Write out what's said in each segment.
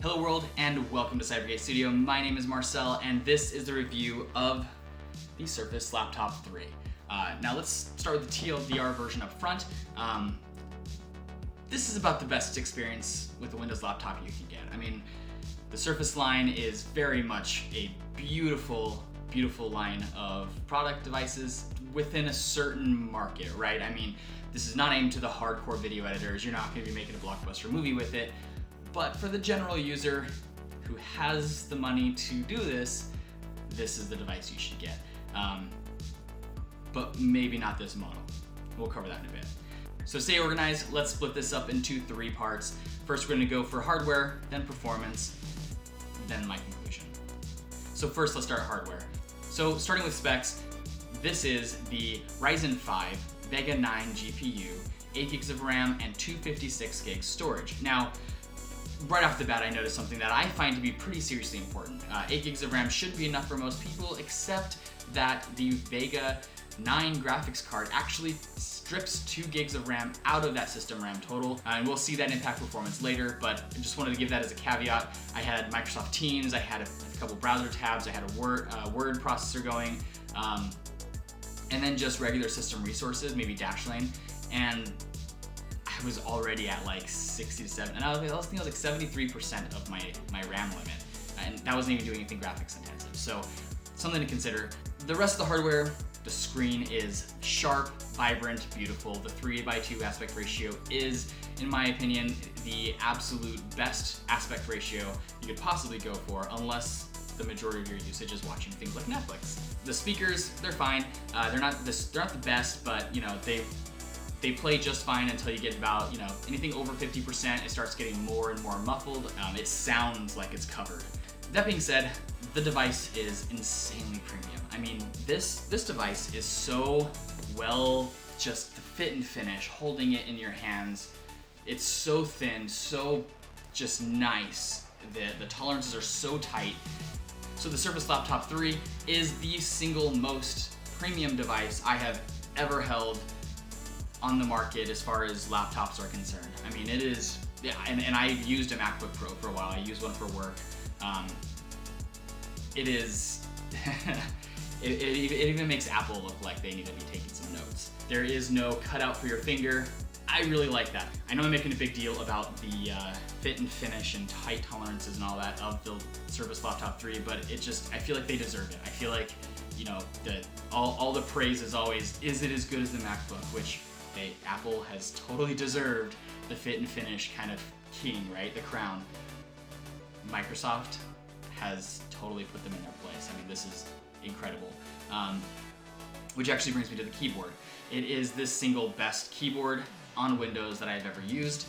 Hello world and welcome to CyberGate Studio. My name is Marcel and this is the review of the Surface Laptop 3. Now let's start with the TLDR version up front. This is about the best experience with a Windows laptop you can get. I mean, the Surface line is very much a beautiful, beautiful line of product devices within a certain market, right? I mean, this is not aimed to the hardcore video editors. You're not going to be making a blockbuster movie with it. But for the general user who has the money to do this, this is the device you should get. But maybe not this model. We'll cover that in a bit. So stay organized. Let's split this up into 3 parts. First, we're going to go for hardware, then performance, then my conclusion. So first, let's start hardware. So starting with specs, this is the Ryzen 5 Vega 9 GPU, 8 gigs of RAM, and 256 gigs storage. Now, right off the bat, I noticed something that I find to be pretty seriously important. 8 gigs of RAM should be enough for most people, except that the Vega 9 graphics card actually strips 2 gigs of RAM out of that system RAM total, and we'll see that impact performance later, but I just wanted to give that as a caveat. I had Microsoft Teams, I had a couple browser tabs, I had a Word processor going, and then just regular system resources, maybe Dashlane, and I was already at like 60 to 70, and I think I was like 73% of my RAM limit, and that wasn't even doing anything graphics intensive. So something to consider. The rest of the hardware, the screen is sharp, vibrant, beautiful. The 3:2 aspect ratio is, in my opinion, the absolute best aspect ratio you could possibly go for, unless the majority of your usage is watching things like Netflix. The speakers, they're fine. They're not the best, but you know, they play just fine until you get about, you know, anything over 50%, it starts getting more and more muffled. It sounds like it's covered. That being said, the device is insanely premium. I mean, this device is so well, just the fit and finish, holding it in your hands. It's so thin, so just nice. The tolerances are so tight. So the Surface Laptop 3 is the single most premium device I have ever held on the market as far as laptops are concerned. I mean, it is, yeah, and I used a MacBook Pro for a while. I used one for work. It is, it even makes Apple look like they need to be taking some notes. There is no cutout for your finger. I really like that. I know I'm making a big deal about the fit and finish and tight tolerances and all that of the Surface Laptop 3, but it just, I feel like they deserve it. I feel like, you know, all the praise is always, is it as good as the MacBook, which, hey, Apple has totally deserved the fit and finish kind of king, right? The crown. Microsoft has totally put them in their place. I mean, this is incredible. Which actually brings me to the keyboard. It is the single best keyboard on Windows that I've ever used.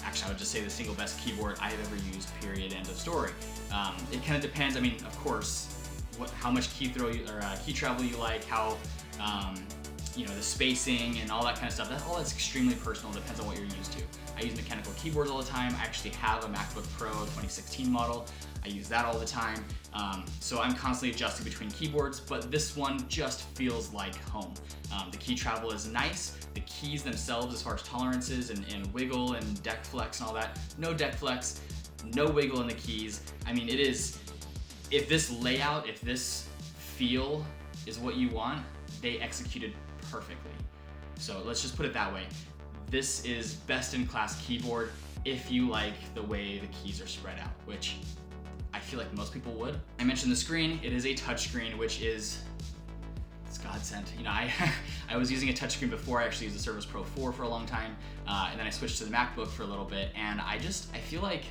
Actually, I would just say the single best keyboard I have ever used, period, end of story. It kind of depends, I mean, of course, how much key travel you like, how, you know, the spacing and all that kind of stuff. All that's extremely personal, depends on what you're used to. I use mechanical keyboards all the time. I actually have a MacBook Pro 2016 model. I use that all the time. So I'm constantly adjusting between keyboards, but this one just feels like home. The key travel is nice. The keys themselves, as far as tolerances and wiggle and deck flex and all that, no deck flex, no wiggle in the keys. I mean, it is, if this layout, if this feel is what you want, they executed perfectly. So let's just put it that way. This is best in class keyboard if you like the way the keys are spread out, which I feel like most people would. I mentioned the screen. It is a touchscreen, which is, it's godsend. You know, I was using a touchscreen before. I actually used the Surface Pro 4 for a long time, and then I switched to the MacBook for a little bit, and I feel like,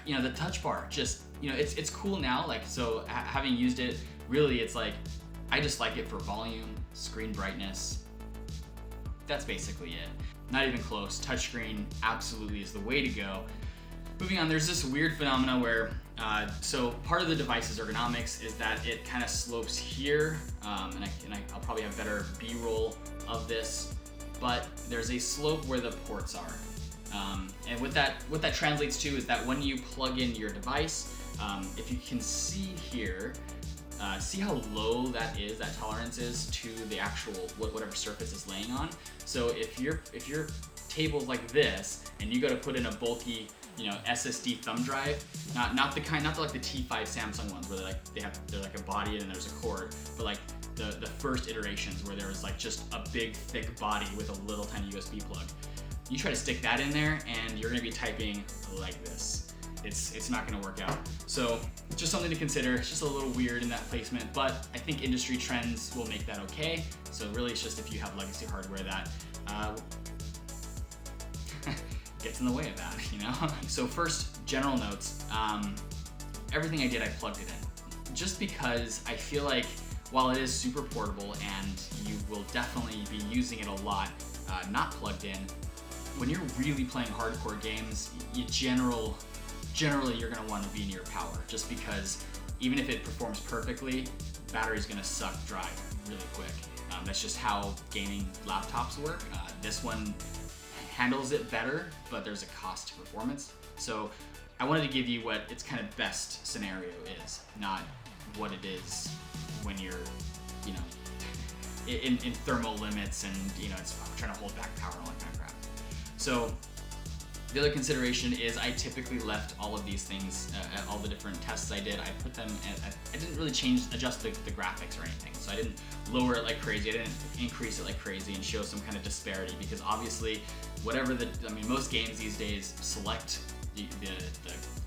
you know, the touch bar just, you know, it's cool now. Like, so having used it, really, it's like, I just like it for volume, screen brightness. That's basically it. Not even close. Touchscreen absolutely is the way to go. Moving on, there's this weird phenomena where, so part of the device's ergonomics is that it kind of slopes here, and I'll probably have better B-roll of this, but there's a slope where the ports are. And what that translates to is that when you plug in your device, if you can see here, see how low that tolerance is to the actual whatever surface it's laying on. So if you're table's like this, and you got to put in a bulky, you know, SSD thumb drive, not like the T5 Samsung ones where they're like a body and there's a cord, but like the first iterations where there was like just a big thick body with a little tiny USB plug. You try to stick that in there and you're gonna be typing like this. It's not gonna work out. So just something to consider. It's just a little weird in that placement, but I think industry trends will make that okay. So really it's just if you have legacy hardware that gets in the way of that, you know? So first, general notes. Everything I did, I plugged it in. Just because I feel like while it is super portable and you will definitely be using it a lot, not plugged in, when you're really playing hardcore games, generally you're gonna want to be near power, just because even if it performs perfectly, battery's gonna suck dry really quick. That's just how gaming laptops work. This one handles it better, but there's a cost to performance. So I wanted to give you what its kind of best scenario is, not what it is when you're, you know, in thermal limits and, you know, it's trying to hold back power and all that kind of crap. So the other consideration is I typically left all of these things, all the different tests I did, I put them, I didn't really adjust the graphics or anything. So I didn't lower it like crazy, I didn't increase it like crazy and show some kind of disparity, because obviously most games these days select the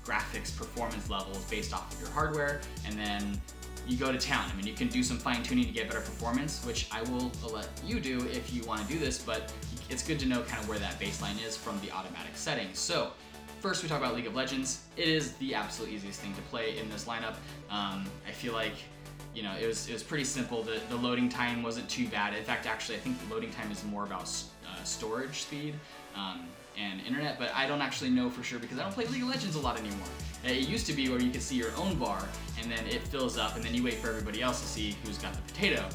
graphics performance levels based off of your hardware, and then you go to town. I mean, you can do some fine tuning to get better performance, which I will let you do if you want to do this, but it's good to know kind of where that baseline is from the automatic settings. So first we talk about League of Legends. It is the absolute easiest thing to play in this lineup. I feel like, you know, it was pretty simple. The loading time wasn't too bad. In fact, actually, I think the loading time is more about storage speed and internet, but I don't actually know for sure because I don't play League of Legends a lot anymore. It used to be where you could see your own bar and then it fills up and then you wait for everybody else to see who's got the potato.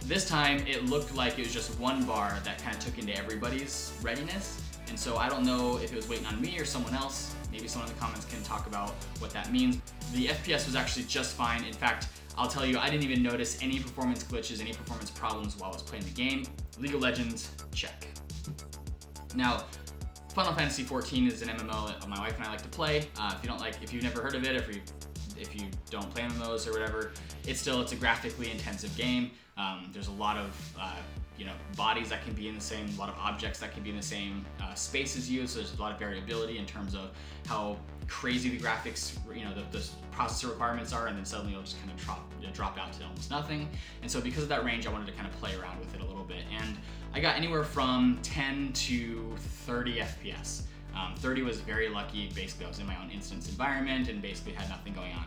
This time it looked like it was just one bar that kind of took into everybody's readiness, and so I don't know if it was waiting on me or someone else. Maybe someone in the comments can talk about what that means. The FPS was actually just fine. In fact, I'll tell you, I didn't even notice any performance glitches, any performance problems while I was playing the game. League of Legends, check. Now, Final Fantasy XIV is an MMO that my wife and I like to play. If you've never heard of it, if you don't play MMOs or whatever, it's a graphically intensive game. There's a lot of bodies that can be in the same, a lot of objects that can be in the same space as you. So there's a lot of variability in terms of how crazy the graphics, the processor requirements are, and then suddenly it'll just kind of drop out to almost nothing. And so because of that range, I wanted to kind of play around with it a little bit, and I got anywhere from 10 to 30 FPS. 30 was very lucky. Basically, I was in my own instance environment and basically had nothing going on.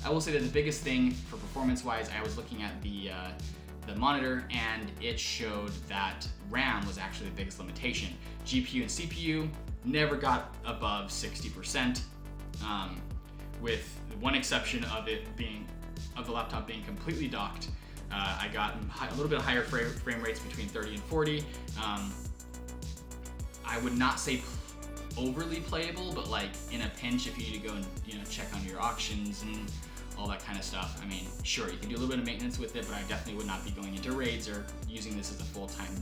I will say that the biggest thing for performance-wise, I was looking at the monitor, and it showed that RAM was actually the biggest limitation. GPU and CPU never got above 60%, with one exception of the laptop being completely docked. I got a little bit higher frame rates between 30 and 40. I would not say overly playable, but like in a pinch, if you need to go and check on your auctions and all that kind of stuff. I mean, sure, you can do a little bit of maintenance with it, but I definitely would not be going into raids or using this as a full-time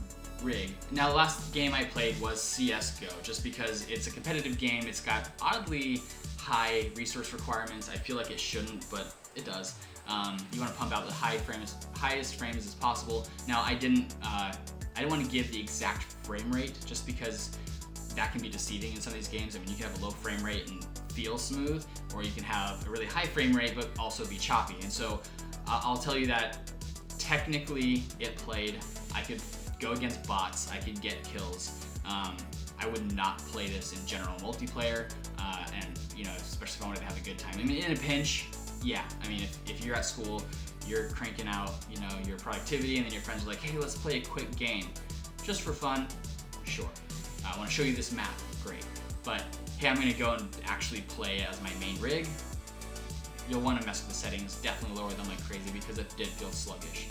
rig. Now, the last game I played was CSGO, just because it's a competitive game. It's got oddly high resource requirements. I feel like it shouldn't, but it does. You want to pump out the highest frames as possible. Now, I didn't want to give the exact frame rate, just because that can be deceiving in some of these games. I mean, you can have a low frame rate and feel smooth, or you can have a really high frame rate but also be choppy. And so I'll tell you that technically it played. I could go against bots, I could get kills. I would not play this in general multiplayer, and especially if I wanted to have a good time. I mean, in a pinch, yeah. I mean, if you're at school, you're cranking out your productivity, and then your friends are like, hey, let's play a quick game just for fun, sure. I want to show you this map, great. But hey, I'm going to go and actually play as my main rig. You'll want to mess with the settings, definitely lower them like crazy, because it did feel sluggish.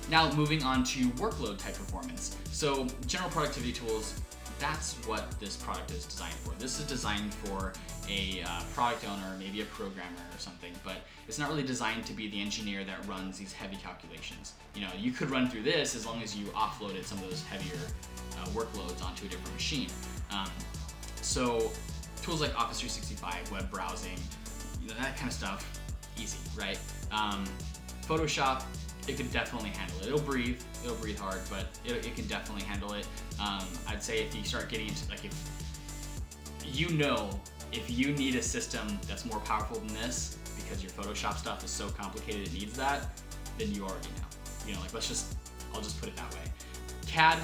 Now moving on to workload type performance. So general productivity tools, that's what this product is designed for. This is designed for a product owner, maybe a programmer or something, but it's not really designed to be the engineer that runs these heavy calculations. You know, you could run through this as long as you offloaded some of those heavier workloads onto a different machine. So tools like Office 365, web browsing, you know, that kind of stuff, easy, right? Photoshop, it could definitely handle it. It'll breathe hard, but it can definitely handle it. I'd say if you start getting into, like, if you need a system that's more powerful than this because your Photoshop stuff is so complicated it needs that, then you already know. You know, like, I'll just put it that way. CAD,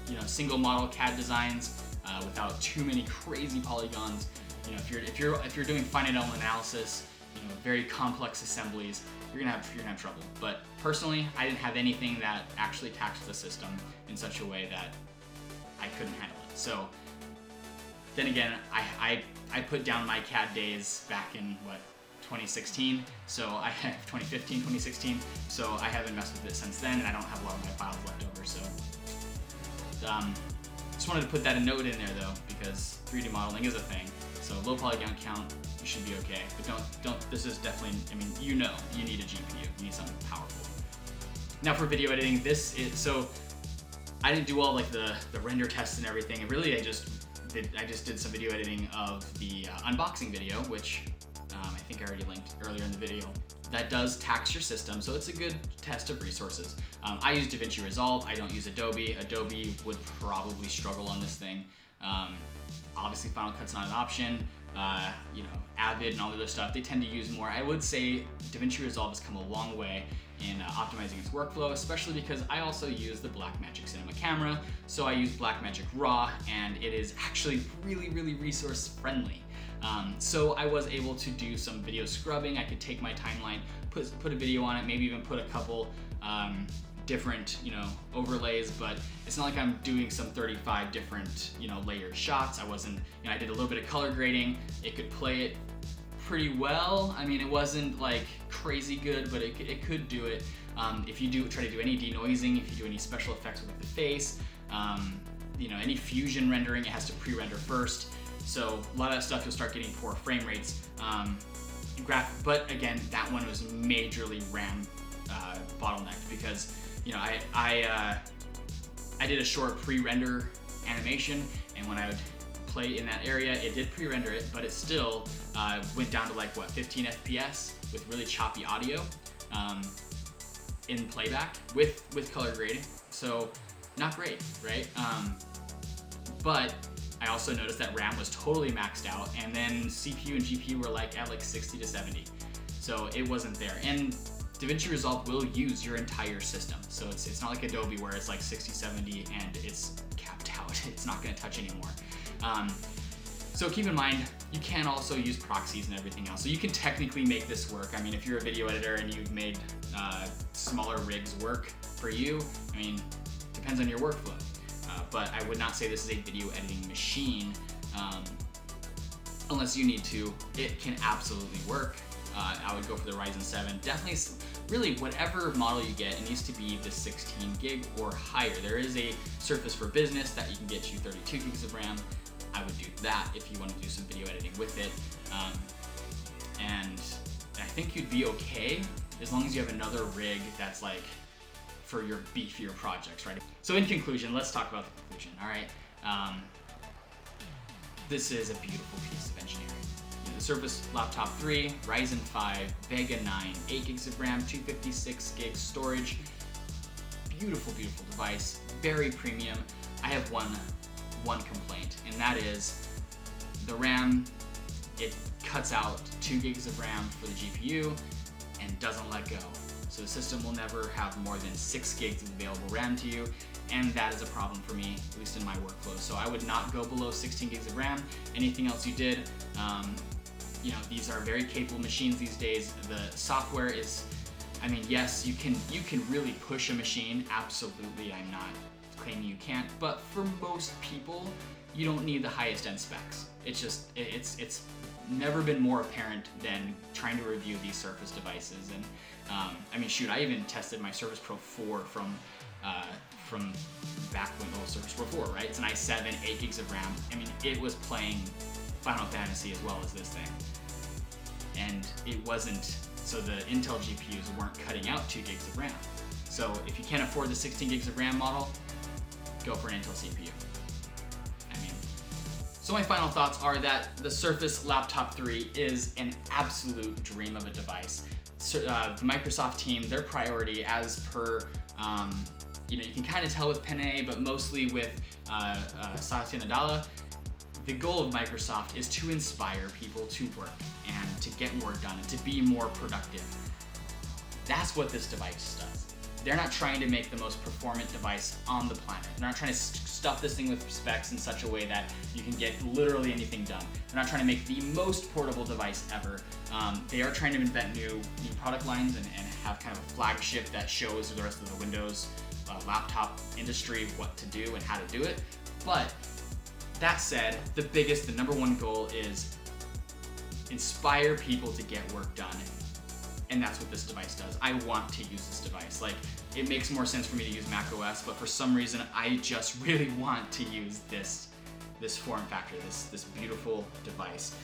you know, single model CAD designs without too many crazy polygons. You know, if you're doing finite element analysis, you know, very complex assemblies, you're gonna have trouble. But personally, I didn't have anything that actually taxed the system in such a way that I couldn't handle it. So then again, I put down my CAD days back in 2016. So 2015, 2016. So I haven't messed with it since then, and I don't have a lot of my files left over. So just wanted to put that a note in there though, because 3D modeling is a thing. So low polygon count, you should be okay. But don't. This is definitely. I mean, you know, you need a GPU. You need something powerful. Now for video editing, so I didn't do all like the render tests and everything. And really, I just did some video editing of the unboxing video, which I think I already linked earlier in the video. That does tax your system, so it's a good test of resources. I use DaVinci Resolve. I don't use Adobe. Adobe would probably struggle on this thing. Obviously, Final Cut's not an option. You know, Avid and all the other stuff, they tend to use more. I would say DaVinci Resolve has come a long way in optimizing its workflow, especially because I also use the Blackmagic Cinema camera. So I use Blackmagic RAW, and it is actually really, really resource friendly. So I was able to do some video scrubbing. I could take my timeline, put a video on it, maybe even put a couple different, you know, overlays, but it's not like I'm doing some 35 different, you know, layered shots. I wasn't, you know, I did a little bit of color grading. It could play it pretty well. I mean, it wasn't like crazy good, but it could do it. If you try to do any denoising, if you do any special effects with the face, you know, any fusion rendering, it has to pre-render first. So a lot of that stuff, you'll start getting poor frame rates. But again, that one was majorly RAM bottlenecked because, you know, I did a short pre-render animation, and when I would play in that area, it did pre-render it, but it still went down to like 15 FPS with really choppy audio in playback with color grading. So not great, right? But I also noticed that RAM was totally maxed out, and then CPU and GPU were like at like 60 to 70. So it wasn't there. And DaVinci Resolve will use your entire system. So it's not like Adobe where it's like 60, 70 and it's capped out. It's not gonna touch anymore. So keep in mind, you can also use proxies and everything else. So you can technically make this work. I mean, if you're a video editor and you've made smaller rigs work for you, I mean, depends on your workflow. But I would not say this is a video editing machine unless you need to. It can absolutely work. I would go for the Ryzen 7. Definitely, really, whatever model you get, it needs to be the 16 gig or higher. There is a Surface for Business that you can get you 32 gigs of RAM. I would do that if you want to do some video editing with it. And I think you'd be okay as long as you have another rig that's like for your beefier projects, right? So in conclusion, let's talk about the conclusion, all right? This is a beautiful piece of engineering. You know, the Surface Laptop 3, Ryzen 5, Vega 9, 8 gigs of RAM, 256 gigs storage. Beautiful, beautiful device, very premium. I have one complaint, and that is the RAM. It cuts out 2 gigs of RAM for the GPU and doesn't let go. So the system will never have more than 6 gigs of available RAM to you, and that is a problem for me, at least in my workflow. So I would not go below 16 gigs of RAM. Anything else you did, you know, these are very capable machines these days. The software is, I mean, yes, you can really push a machine. Absolutely, I'm not claiming you can't, but for most people, you don't need the highest end specs. It's just, it's never been more apparent than trying to review these Surface devices. And I mean, shoot, I even tested my Surface Pro 4 from from back when Surface Pro 4, right? It's an i7, 8 gigs of RAM. I mean, it was playing Final Fantasy as well as this thing. And it wasn't, so the Intel GPUs weren't cutting out 2 gigs of RAM. So if you can't afford the 16 gigs of RAM model, go for an Intel CPU. I mean, so my final thoughts are that the Surface Laptop 3 is an absolute dream of a device. So, the Microsoft team, their priority as per, you know, you can kind of tell with Penne, but mostly with Satya Nadella, the goal of Microsoft is to inspire people to work and to get more done and to be more productive. That's what this device does. They're not trying to make the most performant device on the planet. They're not trying to stuff this thing with specs in such a way that you can get literally anything done. They're not trying to make the most portable device ever. They are trying to invent new product lines and have kind of a flagship that shows the rest of the Windows laptop industry what to do and how to do it. But that said, the number one goal is inspire people to get work done. And that's what this device does. I want to use this device. Like, it makes more sense for me to use Mac OS, but for some reason, I just really want to use this form factor, this beautiful device.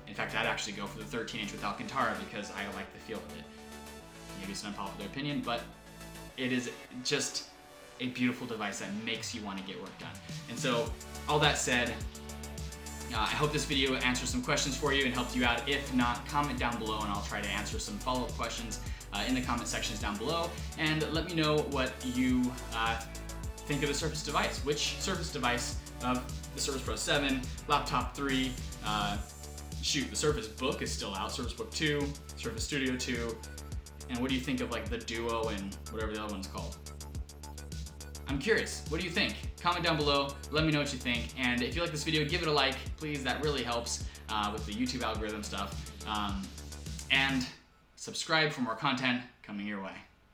In fact, I'd actually go for the 13-inch with Alcantara because I like the feel of it. Maybe it's an unpopular opinion, but it is just a beautiful device that makes you want to get work done. And so, all that said, I hope this video answers some questions for you and helped you out. If not, comment down below and I'll try to answer some follow-up questions in the comment sections down below. And let me know what you think of the Surface device. Which Surface device of the Surface Pro 7, Laptop 3, the Surface Book is still out, Surface Book 2, Surface Studio 2, and what do you think of like the Duo and whatever the other one's called? I'm curious, what do you think? Comment down below, let me know what you think, and if you like this video, give it a like, please, that really helps with the YouTube algorithm stuff, and subscribe for more content coming your way.